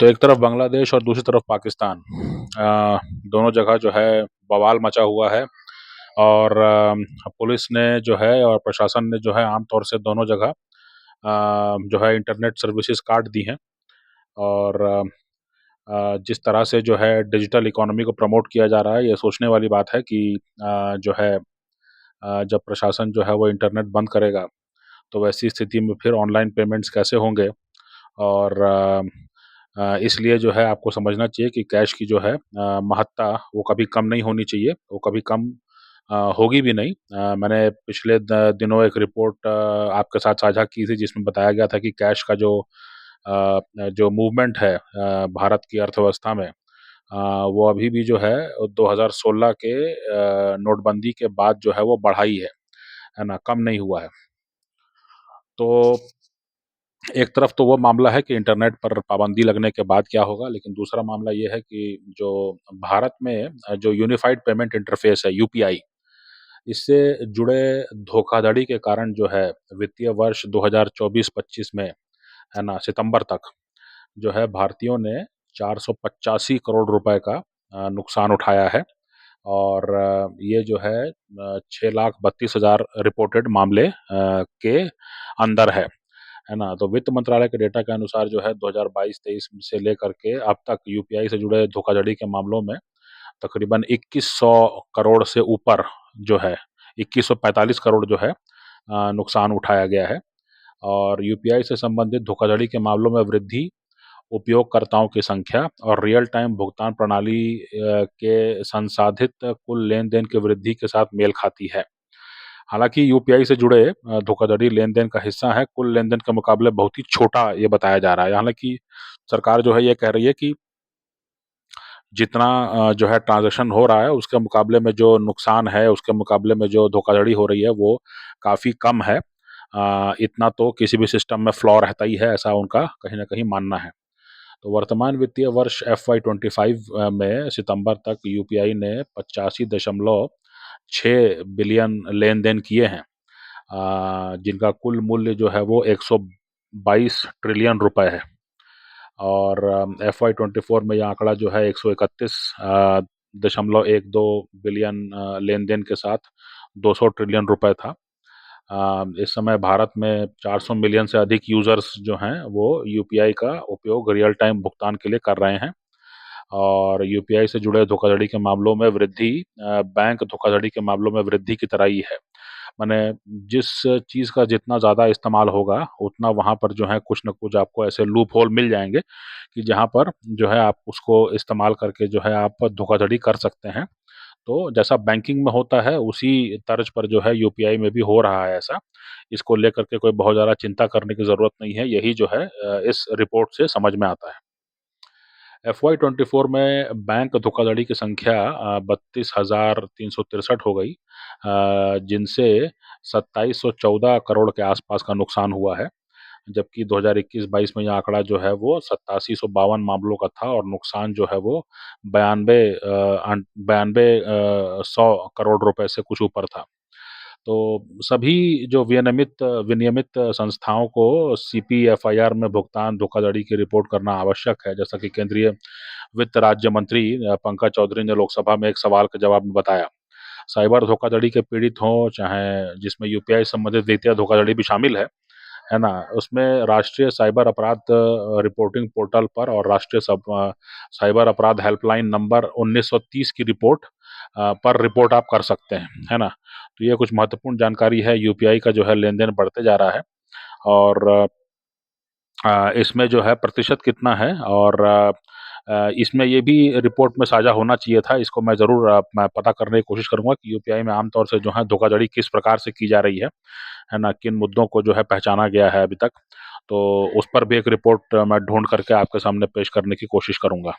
तो एक तरफ बांग्लादेश और दूसरी तरफ पाकिस्तान, दोनों जगह जो है बवाल मचा हुआ है। और पुलिस ने जो है और प्रशासन ने जो है आमतौर से दोनों जगह जो है इंटरनेट सर्विसेज काट दी हैं। और जिस तरह से जो है डिजिटल इकोनॉमी को प्रमोट किया जा रहा है, ये सोचने वाली बात है कि जो है जब प्रशासन जो है वो इंटरनेट बंद करेगा तो वैसी स्थिति में फिर ऑनलाइन पेमेंट्स कैसे होंगे। और इसलिए जो है आपको समझना चाहिए कि कैश की जो है महत्ता वो कभी कम नहीं होनी चाहिए, वो कभी कम होगी भी नहीं। मैंने पिछले दिनों एक रिपोर्ट आपके साथ साझा की थी जिसमें बताया गया था कि कैश का जो मूवमेंट है भारत की अर्थव्यवस्था में, वो अभी भी जो है 2016 के नोटबंदी के बाद जो है वो बढ़ा ही है ना, कम नहीं हुआ है। तो एक तरफ तो वो मामला है कि इंटरनेट पर पाबंदी लगने के बाद क्या होगा, लेकिन दूसरा मामला ये है कि जो भारत में जो यूनिफाइड पेमेंट इंटरफेस है यूपीआई, इससे जुड़े धोखाधड़ी के कारण जो है वित्तीय वर्ष 2024-25 में, है ना, सितंबर तक जो है भारतीयों ने 485 करोड़ रुपए का नुकसान उठाया है। और ये जो है 6,32,000 रिपोर्टेड मामले के अंदर है ना। तो वित्त मंत्रालय के डेटा के अनुसार जो है 2022-23 से लेकर के अब तक यूपीआई से जुड़े धोखाधड़ी के मामलों में तकरीबन 2100 करोड़ से ऊपर जो है 2145 करोड़ जो है नुकसान उठाया गया है। और यूपीआई से संबंधित धोखाधड़ी के मामलों में वृद्धि उपयोगकर्ताओं की संख्या और रियल टाइम भुगतान प्रणाली के संसाधित कुल लेन-देन की वृद्धि के साथ मेल खाती है। हालाँकि यूपीआई से जुड़े धोखाधड़ी लेन-देन का हिस्सा है, कुल लेन-देन के मुकाबले बहुत ही छोटा ये बताया जा रहा है। हालाँकि सरकार जो है ये कह रही है कि जितना जो है ट्रांज़ैक्शन हो रहा है उसके मुकाबले में जो नुकसान है, उसके मुकाबले में जो धोखाधड़ी हो रही है वो काफ़ी कम है। इतना तो किसी भी सिस्टम में फ्लॉ रहता ही है, ऐसा उनका कहीं न कहीं मानना है। तो वर्तमान वित्तीय वर्ष FY 25 में सितंबर तक यूपीआई ने 85.6 बिलियन लेन-देन किए हैं, जिनका कुल मूल्य जो है वो 122 ट्रिलियन रुपए है। और FY 24 में यह आंकड़ा जो है 131.12 बिलियन लेन-देन के साथ 200 ट्रिलियन रुपए था। इस समय भारत में 400 मिलियन से अधिक यूजर्स जो हैं वो यूपीआई का उपयोग रियल टाइम भुगतान के लिए कर रहे हैं। और यूपीआई से जुड़े धोखाधड़ी के मामलों में वृद्धि बैंक धोखाधड़ी के मामलों में वृद्धि की तरह ही है। माने जिस चीज़ का जितना ज़्यादा इस्तेमाल होगा उतना वहाँ पर जो है कुछ न कुछ आपको ऐसे लूप होल मिल जाएँगे कि जहाँ पर जो है आप उसको इस्तेमाल करके जो है आप धोखाधड़ी कर सकते हैं। तो जैसा बैंकिंग में होता है उसी तर्ज पर जो है यूपीआई में भी हो रहा है ऐसा। इसको लेकर के कोई बहुत ज़्यादा चिंता करने की ज़रूरत नहीं है, यही जो है इस रिपोर्ट से समझ में आता है। FY 24 में बैंक धोखाधड़ी की संख्या 32,363 हो गई, जिनसे 2714 करोड़ के आसपास का नुकसान हुआ है। जबकि 2021-22 में यह आंकड़ा जो है वो 8752 मामलों का था और नुकसान जो है वो 100 करोड़ रुपए से कुछ ऊपर था। तो सभी जो विनियमित संस्थाओं को सीपीएफआईआर में भुगतान धोखाधड़ी की रिपोर्ट करना आवश्यक है, जैसा कि केंद्रीय वित्त राज्य मंत्री पंकज चौधरी ने लोकसभा में एक सवाल के जवाब में बताया। साइबर धोखाधड़ी के पीड़ित हों, चाहे जिसमें यूपीआई संबंधित वित्तीय धोखाधड़ी भी शामिल है ना? उसमें राष्ट्रीय साइबर अपराध रिपोर्टिंग पोर्टल पर और साइबर अपराध हेल्पलाइन नंबर 1930 की रिपोर्ट पर रिपोर्ट आप कर सकते हैं, है ना? तो ये कुछ महत्वपूर्ण जानकारी है, यूपीआई का जो है लेन-देन बढ़ते जा रहा है। और इसमें जो है प्रतिशत कितना है और इसमें ये भी रिपोर्ट में साझा होना चाहिए था। इसको मैं ज़रूर मैं पता करने की कोशिश करूँगा कि यूपीआई में आम तौर से जो है धोखाधड़ी किस प्रकार से की जा रही है ना? किन मुद्दों को जो है पहचाना गया है अभी तक। तो उस पर भी एक रिपोर्ट मैं ढूँढ करके आपके सामने पेश करने की कोशिश करूँगा।